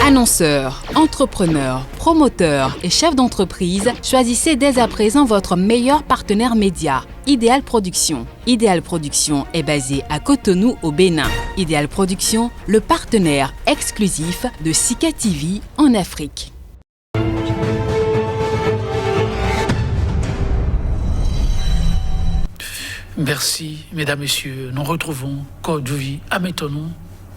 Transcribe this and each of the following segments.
Annonceurs, entrepreneurs, promoteurs et chefs d'entreprise, choisissez dès à présent votre meilleur partenaire média, Idéal Production. Idéal Production est basé à Cotonou au Bénin. Idéal Production, le partenaire exclusif de Sika TV en Afrique. Merci, mesdames, messieurs. Nous retrouvons Kodjouvi Ametonou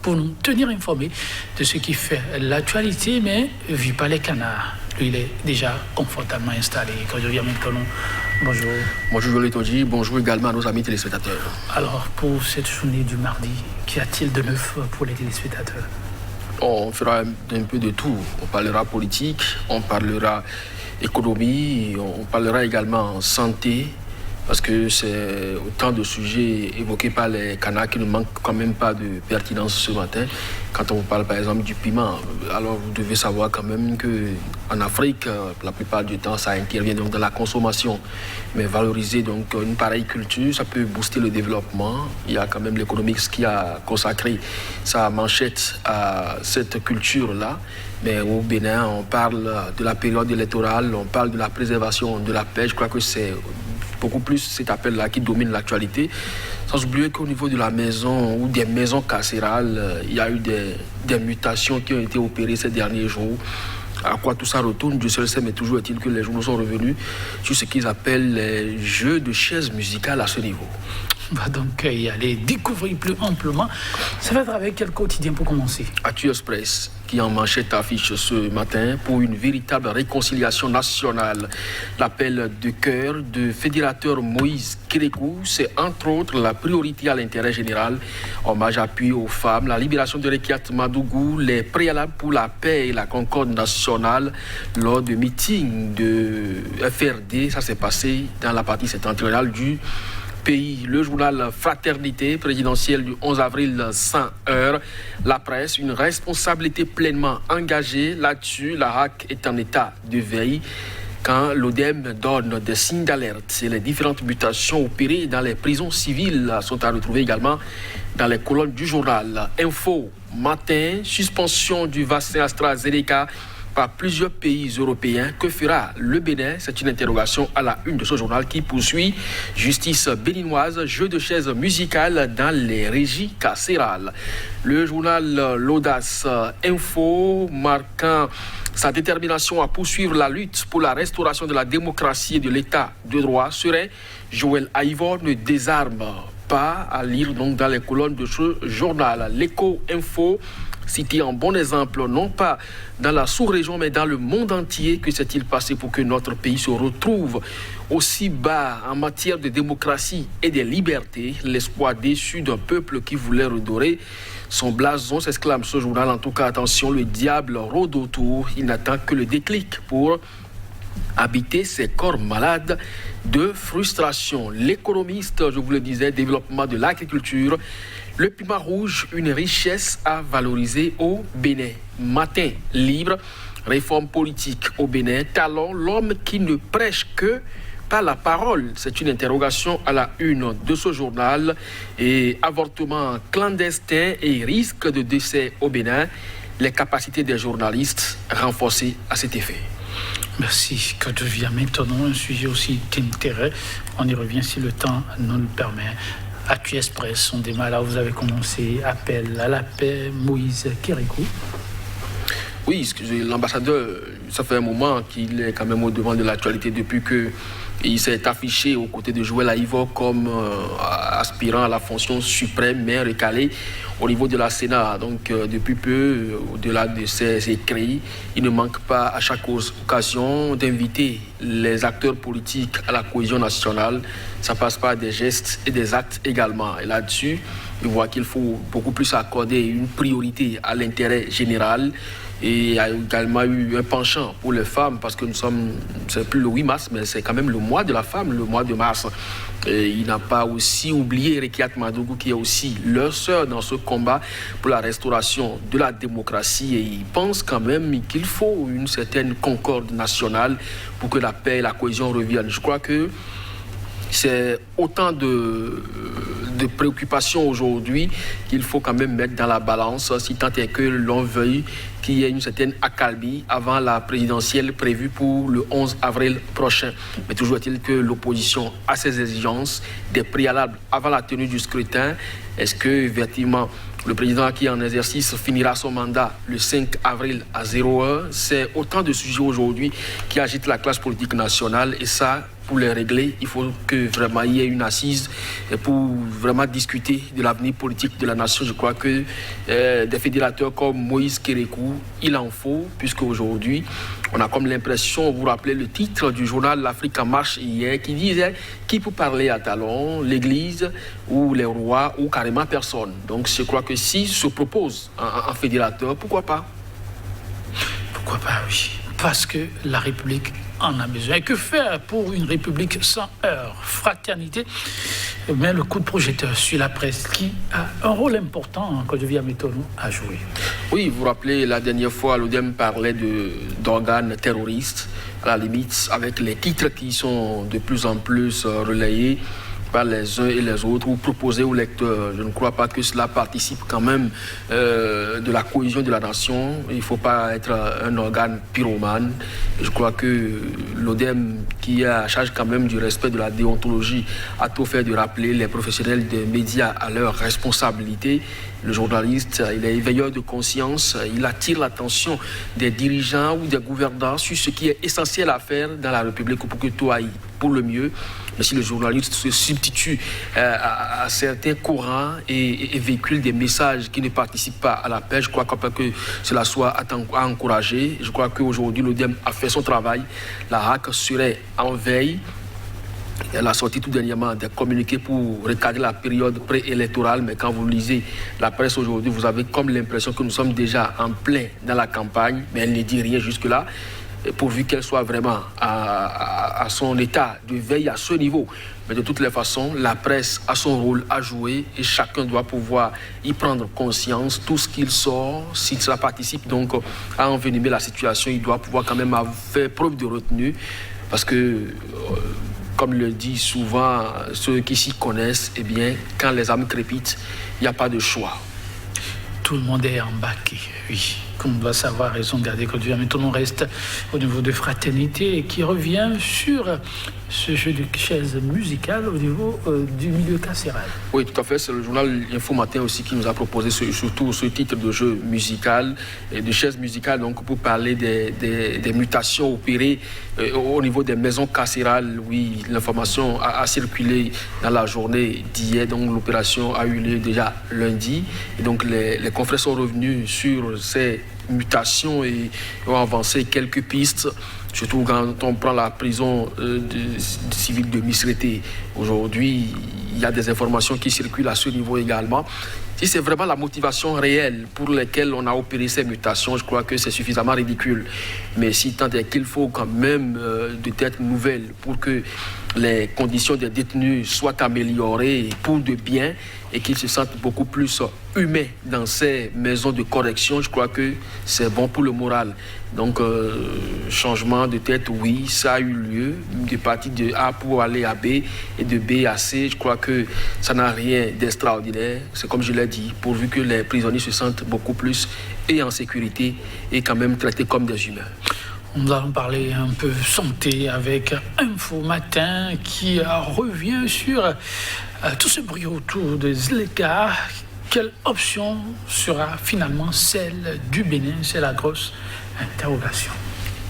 pour nous tenir informés de ce qui fait l'actualité, mais vu par les canards. Lui, il est déjà confortablement installé. Kodjouvi Ametonou, bonjour. Bonjour, Joël Etondi. Bonjour également à nos amis téléspectateurs. Alors, pour cette journée du mardi, qu'y a-t-il de neuf pour les téléspectateurs? On fera un peu de tout. On parlera politique, on parlera économie, on parlera également santé, parce que c'est autant de sujets évoqués par les canards qui ne manquent quand même pas de pertinence ce matin. Quand on vous parle par exemple du piment, alors vous devez savoir quand même qu'en Afrique, la plupart du temps, ça intervient donc dans la consommation. Mais valoriser donc une pareille culture, ça peut booster le développement. Il y a quand même l'Economics qui a consacré sa manchette à cette culture-là. Mais au Bénin, on parle de la période électorale, on parle de la préservation de la paix. Je crois que c'est beaucoup plus cet appel-là qui domine l'actualité. Sans oublier qu'au niveau de la maison ou des maisons carcérales, il y a eu des mutations qui ont été opérées ces derniers jours. À quoi tout ça retourne, Dieu seul sait, mais toujours est-il que les journaux sont revenus sur ce qu'ils appellent les jeux de chaises musicales à ce niveau. On va donc y aller découvrir plus amplement. Ça va être avec quel quotidien pour commencer? Actu Express, qui en manchette affiche ce matin pour une véritable réconciliation nationale. L'appel de cœur de fédérateur Moïse Kérékou, c'est entre autres la priorité à l'intérêt général. Hommage appuyé aux femmes, la libération de Rekiat Madougou, les préalables pour la paix et la concorde nationale lors de meetings de FRD. Ça s'est passé dans la partie septentrionale du pays. Le journal Fraternité présidentielle du 11 avril 100h. La presse, une responsabilité pleinement engagée. Là-dessus, la RAC est en état de veille quand l'ODEM donne des signes d'alerte. Et les différentes mutations opérées dans les prisons civiles sont à retrouver également dans les colonnes du journal. Info, matin, suspension du vaccin AstraZeneca par plusieurs pays européens. Que fera le Bénin? C'est une interrogation à la une de ce journal qui poursuit. Justice béninoise, jeu de chaises musicales dans les régies carcérales. Le journal L'Audace Info, marquant sa détermination à poursuivre la lutte pour la restauration de la démocratie et de l'état de droit, serait Joël Aïvor ne désarme pas, à lire donc dans les colonnes de ce journal. L'Écho Info, cité en bon exemple, non pas dans la sous-région, mais dans le monde entier. Que s'est-il passé pour que notre pays se retrouve aussi bas en matière de démocratie et de liberté? L'espoir déçu d'un peuple qui voulait redorer son blason, s'exclame ce journal. En tout cas, attention, le diable rôde autour. Il n'attend que le déclic pour habiter ces corps malades de frustration. L'économiste, je vous le disais, développement de l'agriculture. Le piment rouge, une richesse à valoriser au Bénin. Matin libre, réforme politique au Bénin. Talon, l'homme qui ne prêche que par la parole. C'est une interrogation à la une de ce journal. Et avortement clandestin et risque de décès au Bénin. Les capacités des journalistes renforcées à cet effet. Merci. Quand je viens maintenant, un sujet aussi d'intérêt, on y revient si le temps nous le permet. Actu Express, on démarre là où vous avez commencé. Appel à la paix, Moïse Kérékou. Oui, l'ambassadeur, ça fait un moment qu'il est quand même au devant de l'actualité depuis qu'il s'est affiché aux côtés de Joël Aïvor comme aspirant à la fonction suprême, mais recalé au niveau de la Sénat. Donc depuis peu, au-delà de ses écrits, il ne manque pas à chaque occasion d'inviter les acteurs politiques à la cohésion nationale. Ça passe par des gestes et des actes également. Et là-dessus, il voit qu'il faut beaucoup plus accorder une priorité à l'intérêt général. Et il y a également eu un penchant pour les femmes, parce que c'est plus le 8 mars, mais c'est quand même le mois de la femme, le mois de mars. Et il n'a pas aussi oublié Rekiat Madougou, qui est aussi leur sœur dans ce combat pour la restauration de la démocratie. Et il pense quand même qu'il faut une certaine concorde nationale pour que la paix et la cohésion reviennent. Je crois que C'est autant de préoccupations aujourd'hui qu'il faut quand même mettre dans la balance, si tant est que l'on veuille qu'il y ait une certaine accalmie avant la présidentielle prévue pour le 11 avril prochain. Mais toujours est-il que l'opposition a ses exigences, des préalables avant la tenue du scrutin. Est-ce que, effectivement, le président qui est en exercice finira son mandat le 5 avril à 0h? C'est autant de sujets aujourd'hui qui agitent la classe politique nationale, et ça, pour les régler, il faut que vraiment il y ait une assise pour vraiment discuter de l'avenir politique de la nation. Je crois que des fédérateurs comme Moïse Kérékou, il en faut, puisque aujourd'hui, on a comme l'impression, vous vous rappelez le titre du journal L'Afrique en marche hier, qui disait qui peut parler à talons, l'église ou les rois ou carrément personne. Donc je crois que si se propose un fédérateur, pourquoi pas? Pourquoi pas, oui. Parce que la République en a besoin. Et que faire pour une République sans heurts, fraternité? Mais le coup de projecteur sur la presse qui a un rôle important en Côte d'Ivoire Métonou à jouer. Oui, vous vous rappelez, la dernière fois, l'ODEM parlait d'organes terroristes, à la limite, avec les titres qui sont de plus en plus relayés par les uns et les autres, ou proposés aux lecteurs. Je ne crois pas que cela participe quand même de la cohésion de la nation. Il ne faut pas être un organe pyromane. Je crois que l'ODEM, qui a à charge quand même du respect de la déontologie, a tout fait de rappeler les professionnels des médias à leurs responsabilités. Le journaliste, il est éveilleur de conscience, il attire l'attention des dirigeants ou des gouvernants sur ce qui est essentiel à faire dans la République pour que tout aille pour le mieux. Mais si le journaliste se substitue à certains courants et véhicule des messages qui ne participent pas à la paix, je crois pas que cela soit à encourager. Je crois qu'aujourd'hui, l'ODEM a fait son travail. La RAC serait en veille. Elle a sorti tout dernièrement des communiqués pour recadrer la période préélectorale, mais quand vous lisez la presse aujourd'hui, vous avez comme l'impression que nous sommes déjà en plein dans la campagne, mais elle ne dit rien jusque-là, pourvu qu'elle soit vraiment à son état de veille à ce niveau. Mais de toutes les façons, la presse a son rôle à jouer et chacun doit pouvoir y prendre conscience. Tout ce qu'il sort, si cela participe donc à envenimer la situation, il doit pouvoir quand même faire preuve de retenue, parce que comme le dit souvent ceux qui s'y connaissent, eh bien, quand les âmes crépitent, il n'y a pas de choix. Tout le monde est embarqué, oui. Comme on doit savoir, raison de garder Côte d'Ivoire, mais tout le monde reste au niveau de fraternité et qui revient sur ce jeu de chaises musicales au niveau du milieu carcéral. Oui, tout à fait. C'est le journal Info Matin aussi qui nous a proposé surtout ce titre de jeu musical et de chaises musicales, donc pour parler des mutations opérées au niveau des maisons carcérales. Oui, l'information a circulé dans la journée d'hier, donc l'opération a eu lieu déjà lundi. Et donc les confrères sont revenus sur ces mutations et ont avancé quelques pistes, surtout quand on prend la prison civile de Misrété. Aujourd'hui, il y a des informations qui circulent à ce niveau également. Si c'est vraiment la motivation réelle pour laquelle on a opéré ces mutations, je crois que c'est suffisamment ridicule. Mais si tant est qu'il faut quand même de têtes nouvelles pour que les conditions des détenus soient améliorées pour de bien et qu'ils se sentent beaucoup plus humains dans ces maisons de correction, je crois que c'est bon pour le moral. Donc, changement de tête, oui, ça a eu lieu, de partir de A pour aller à B et de B à C. Je crois que ça n'a rien d'extraordinaire. C'est comme je l'ai dit, pourvu que les prisonniers se sentent beaucoup plus et en sécurité et quand même traités comme des humains. Nous allons parler un peu santé avec Info Matin qui revient sur tout ce bruit autour des Zleka. Quelle option sera finalement celle du Bénin? C'est la grosse interrogation.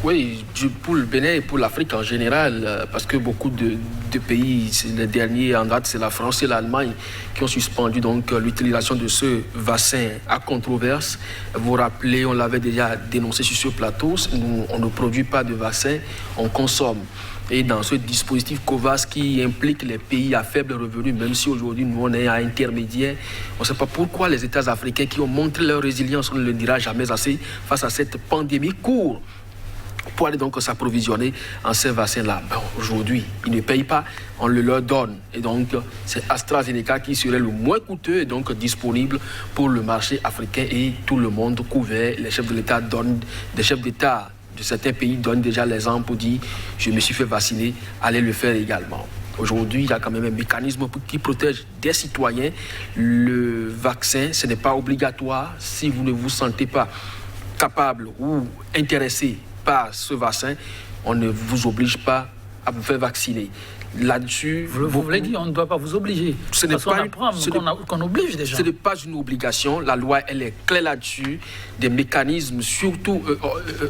Oui, pour le Bénin et pour l'Afrique en général, parce que beaucoup de pays, les derniers en date, c'est la France et l'Allemagne qui ont suspendu donc l'utilisation de ce vaccin à controverse. Vous vous rappelez, on l'avait déjà dénoncé sur ce plateau, nous, on ne produit pas de vaccin, on consomme. Et dans ce dispositif COVAX qui implique les pays à faible revenu, même si aujourd'hui nous on est à intermédiaire, on ne sait pas pourquoi les États africains qui ont montré leur résilience, on ne le dira jamais assez, face à cette pandémie courent pour aller donc s'approvisionner en ces vaccins-là. Ben, aujourd'hui, ils ne payent pas, on le leur donne. Et donc, c'est AstraZeneca qui serait le moins coûteux et donc disponible pour le marché africain et tout le monde couvert. Les chefs de l'État donnent, des chefs d'État de certains pays donnent déjà l'exemple pour dire « je me suis fait vacciner, allez le faire également ». Aujourd'hui, il y a quand même un mécanisme qui protège des citoyens. Le vaccin, ce n'est pas obligatoire. Si vous ne vous sentez pas capable ou intéressé par ce vaccin, on ne vous oblige pas à vous faire vacciner. Là-dessus, vous voulez dire on ne doit pas vous obliger. Ce n'est pas qu'on oblige déjà. Ce n'est pas une obligation. La loi, elle est claire là-dessus. Des mécanismes, surtout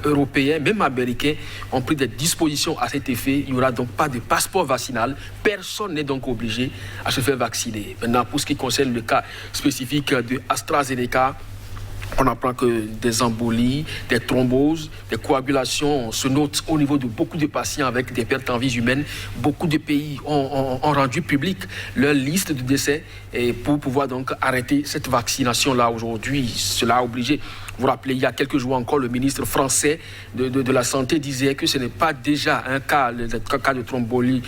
européens, même américains, ont pris des dispositions à cet effet. Il n'y aura donc pas de passeport vaccinal. Personne n'est donc obligé à se faire vacciner. Maintenant, pour ce qui concerne le cas spécifique de AstraZeneca, on apprend que des embolies, des thromboses, des coagulations se notent au niveau de beaucoup de patients avec des pertes en vie humaine. Beaucoup de pays ont rendu public leur liste de décès et pour pouvoir donc arrêter cette vaccination-là aujourd'hui. Cela a obligé. Vous vous rappelez, il y a quelques jours encore, le ministre français de la Santé disait que ce n'est pas déjà un cas, les cas de thrombolie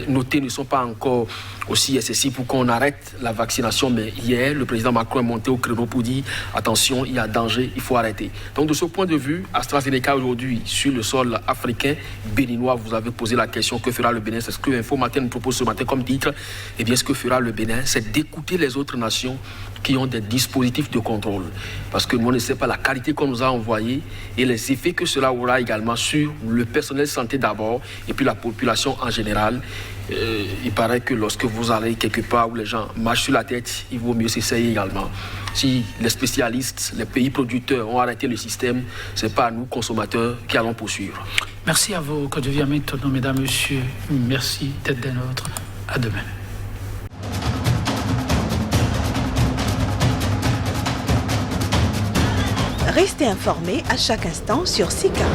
notés ne sont pas encore aussi excessifs pour qu'on arrête la vaccination. Mais hier, le président Macron est monté au créneau pour dire attention, il y a danger, il faut arrêter. Donc de ce point de vue, AstraZeneca aujourd'hui sur le sol africain, béninois, vous avez posé la question, que fera le Bénin? C'est ce que Info Matin nous propose ce matin comme titre. Eh bien, ce que fera le Bénin, c'est d'écouter les autres nations qui ont des dispositifs de contrôle. Parce que nous, on ne sait pas la qualité qu'on nous a envoyée et les effets que cela aura également sur le personnel santé d'abord et puis la population en général. Il paraît que lorsque vous allez quelque part où les gens marchent sur la tête, il vaut mieux s'essayer également. Si les spécialistes, les pays producteurs ont arrêté le système, ce n'est pas à nous, consommateurs, qui allons poursuivre. Merci à vous, Côte d'Ivoire, mesdames, messieurs. Merci d'être des nôtres. À demain. Restez informés à chaque instant sur SICA.